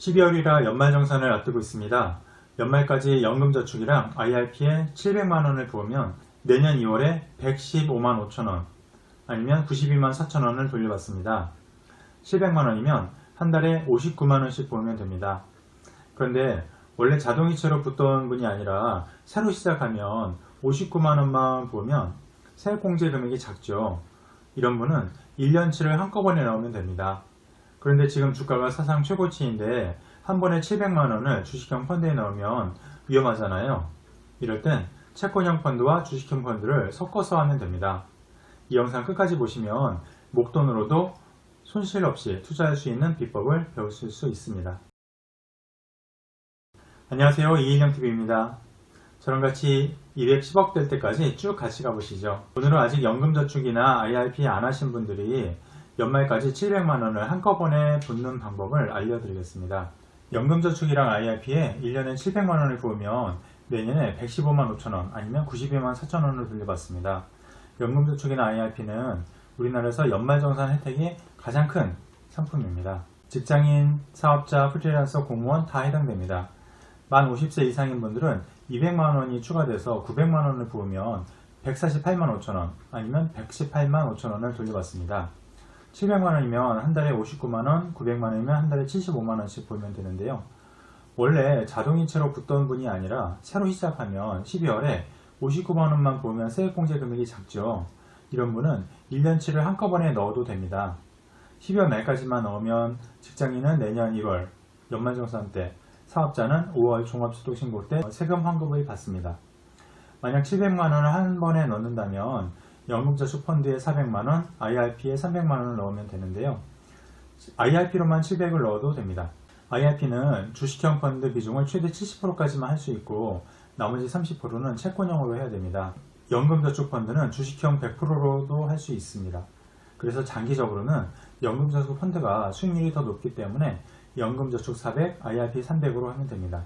12월이라 연말정산을 앞두고 있습니다. 연말까지 연금저축이랑 IRP에 700만원을 부으면 내년 2월에 115만 5천원 아니면 92만 4천원을 돌려받습니다. 700만원이면 한 달에 59만원씩 부으면 됩니다. 그런데 원래 자동이체로 붙던 분이 아니라 새로 시작하면 59만원만 부으면 세액공제 금액이 작죠. 이런 분은 1년치를 한꺼번에 넣으면 됩니다. 그런데 지금 주가가 사상 최고치인데 한 번에 700만원을 주식형 펀드에 넣으면 위험하잖아요. 이럴 땐 채권형 펀드와 주식형 펀드를 섞어서 하면 됩니다. 이 영상 끝까지 보시면 목돈으로도 손실 없이 투자할 수 있는 비법을 배우실 수 있습니다. 안녕하세요, 이인영TV입니다. 저랑 같이 210억 될 때까지 쭉 같이 가보시죠. 오늘은 아직 연금저축이나 IRP 안 하신 분들이 연말까지 700만원을 한꺼번에 붓는 방법을 알려드리겠습니다. 연금저축이랑 IRP에 1년에 700만원을 부으면 내년에 115만 5천원 아니면 92만 4천원을 돌려받습니다. 연금저축이나 IRP는 우리나라에서 연말정산 혜택이 가장 큰 상품입니다. 직장인, 사업자, 프리랜서, 공무원 다 해당됩니다. 만 50세 이상인 분들은 200만원이 추가돼서 900만원을 부으면 148만 5천원 아니면 118만 5천원을 돌려받습니다. 700만원이면 한 달에 59만원, 900만원이면 한 달에 75만원씩 부으면 되는데요. 원래 자동이체로 붙던 분이 아니라 새로 시작하면 12월에 59만원만 부으면 세액공제 금액이 작죠. 이런 분은 1년치를 한꺼번에 넣어도 됩니다. 12월 말까지만 넣으면 직장인은 내년 1월 연말정산 때, 사업자는 5월 종합소득신고 때 세금 환급을 받습니다. 만약 700만원을 한 번에 넣는다면 연금저축펀드에 400만원, IRP에 300만원을 넣으면 되는데요. IRP로만 700을 넣어도 됩니다. IRP는 주식형 펀드 비중을 최대 70%까지만 할 수 있고 나머지 30%는 채권형으로 해야 됩니다. 연금저축펀드는 주식형 100%로도 할 수 있습니다. 그래서 장기적으로는 연금저축펀드가 수익률이 더 높기 때문에 연금저축 400, IRP 300으로 하면 됩니다.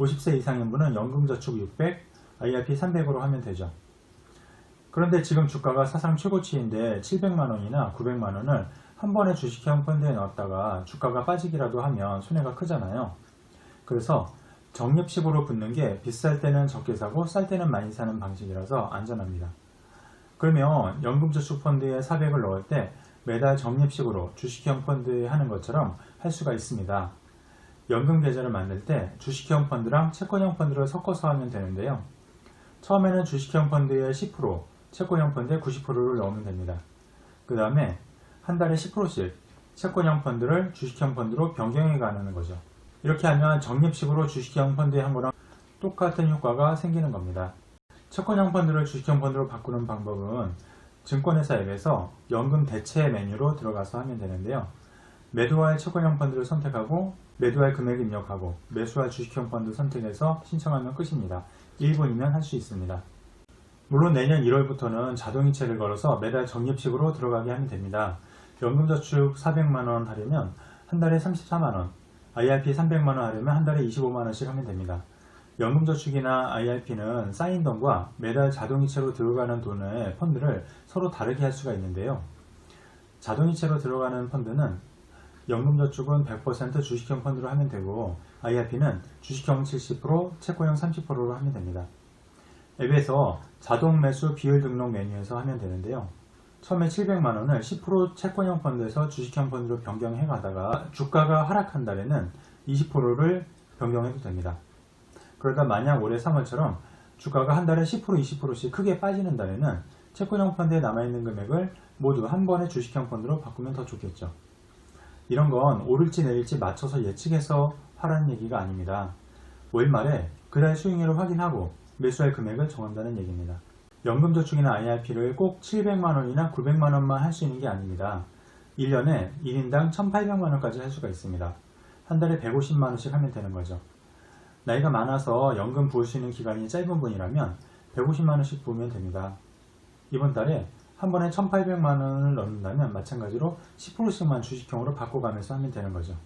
50세 이상인 분은 연금저축 600, IRP 300으로 하면 되죠. 그런데 지금 주가가 사상 최고치인데 700만원이나 900만원을 한 번에 주식형 펀드에 넣었다가 주가가 빠지기라도 하면 손해가 크잖아요. 그래서 적립식으로 붙는 게 비쌀 때는 적게 사고 쌀 때는 많이 사는 방식이라서 안전합니다. 그러면 연금저축펀드에 400을 넣을 때 매달 적립식으로 주식형 펀드에 하는 것처럼 할 수가 있습니다. 연금계좌를 만들 때 주식형 펀드랑 채권형 펀드를 섞어서 하면 되는데요. 처음에는 주식형 펀드에 10%, 채권형 펀드에 90%를 넣으면 됩니다. 그 다음에 한 달에 10%씩 채권형 펀드를 주식형 펀드로 변경해 가는 거죠. 이렇게 하면 적립식으로 주식형 펀드에 한 거랑 똑같은 효과가 생기는 겁니다. 채권형 펀드를 주식형 펀드로 바꾸는 방법은 증권회사 앱에서 연금 대체 메뉴로 들어가서 하면 되는데요. 매도할 채권형 펀드를 선택하고 매도할 금액을 입력하고 매수할 주식형 펀드 선택해서 신청하면 끝입니다. 1분이면 할 수 있습니다. 물론 내년 1월부터는 자동이체를 걸어서 매달 적립식으로 들어가게 하면 됩니다. 연금저축 400만원 하려면 한 달에 34만원, IRP 300만원 하려면 한 달에 25만원씩 하면 됩니다. 연금저축이나 IRP는 쌓인 돈과 매달 자동이체로 들어가는 돈의 펀드를 서로 다르게 할 수가 있는데요. 자동이체로 들어가는 펀드는 연금저축은 100% 주식형 펀드로 하면 되고 IRP는 주식형 70%, 채권형 30%로 하면 됩니다. 앱에서 자동 매수 비율 등록 메뉴에서 하면 되는데요. 처음에 700만원을 10% 채권형 펀드에서 주식형 펀드로 변경해 가다가 주가가 하락한 달에는 20%를 변경해도 됩니다. 그러다 만약 올해 3월처럼 주가가 한 달에 10%, 20%씩 크게 빠지는 달에는 채권형 펀드에 남아있는 금액을 모두 한 번에 주식형 펀드로 바꾸면 더 좋겠죠. 이런 건 오를지 내릴지 맞춰서 예측해서 하라는 얘기가 아닙니다. 월 말에 그달 수익률을 확인하고 매수할 금액을 정한다는 얘기입니다. 연금저축이나 IRP를 꼭 700만원이나 900만원만 할 수 있는 게 아닙니다. 1년에 1인당 1800만원까지 할 수가 있습니다. 한 달에 150만원씩 하면 되는 거죠. 나이가 많아서 연금 부을 수 있는 기간이 짧은 분이라면 150만원씩 부으면 됩니다. 이번 달에 한 번에 1800만원을 넣는다면 마찬가지로 10%씩만 주식형으로 바꿔가면서 하면 되는 거죠.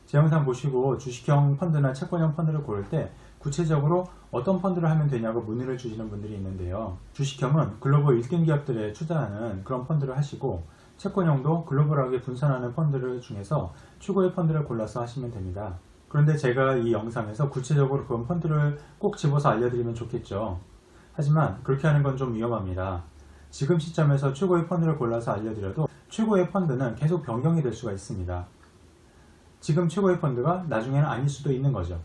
제 영상 보시고 주식형 펀드나 채권형 펀드를 고를 때 구체적으로 어떤 펀드를 하면 되냐고 문의를 주시는 분들이 있는데요. 주식형은 글로벌 1등 기업들에 투자하는 그런 펀드를 하시고 채권형도 글로벌하게 분산하는 펀드를 중에서 최고의 펀드를 골라서 하시면 됩니다. 그런데 제가 이 영상에서 구체적으로 그런 펀드를 꼭 집어서 알려드리면 좋겠죠. 하지만 그렇게 하는 건 좀 위험합니다. 지금 시점에서 최고의 펀드를 골라서 알려드려도 최고의 펀드는 계속 변경이 될 수가 있습니다. 지금 최고의 펀드가 나중에는 아닐 수도 있는 거죠.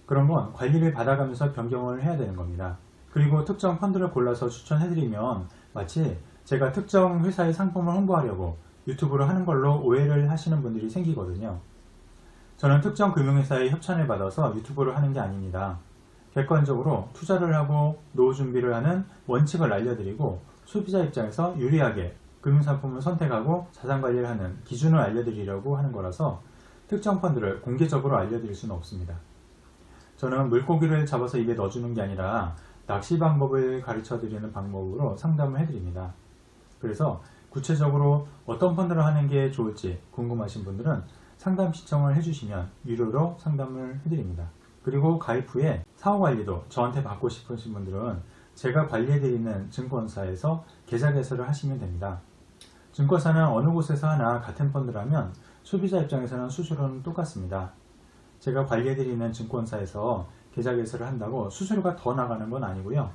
그런 건 관리를 받아가면서 변경을 해야 되는 겁니다. 그리고 특정 펀드를 골라서 추천해드리면 마치 제가 특정 회사의 상품을 홍보하려고 유튜브로 하는 걸로 오해를 하시는 분들이 생기거든요. 저는 특정 금융회사의 협찬을 받아서 유튜브를 하는 게 아닙니다. 객관적으로 투자를 하고 노후 준비를 하는 원칙을 알려드리고 소비자 입장에서 유리하게 금융상품을 선택하고 자산관리를 하는 기준을 알려드리려고 하는 거라서 특정 펀드를 공개적으로 알려드릴 수는 없습니다. 저는 물고기를 잡아서 입에 넣어주는 게 아니라 낚시 방법을 가르쳐드리는 방법으로 상담을 해드립니다. 그래서 구체적으로 어떤 펀드를 하는 게 좋을지 궁금하신 분들은 상담 신청을 해주시면 유료로 상담을 해드립니다. 그리고 가입 후에 사후관리도 저한테 받고 싶으신 분들은 제가 관리해드리는 증권사에서 계좌 개설을 하시면 됩니다. 증권사는 어느 곳에서 하나 같은 펀드라면 소비자 입장에서는 수수료는 똑같습니다. 제가 관리해드리는 증권사에서 계좌 개설을 한다고 수수료가 더 나가는 건 아니고요.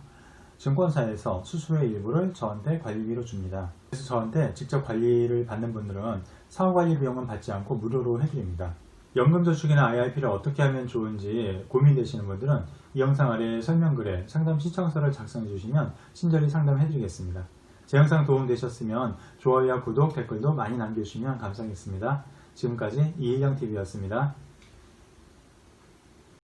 증권사에서 수수료의 일부를 저한테 관리비로 줍니다. 그래서 저한테 직접 관리를 받는 분들은 사후관리 비용은 받지 않고 무료로 해드립니다. 연금저축이나 IRP를 어떻게 하면 좋은지 고민되시는 분들은 이 영상 아래 설명글에 상담 신청서를 작성해 주시면 친절히 상담해 드리겠습니다. 제 영상 도움되셨으면 좋아요와 구독, 댓글도 많이 남겨주시면 감사하겠습니다. 지금까지 이혜경TV였습니다.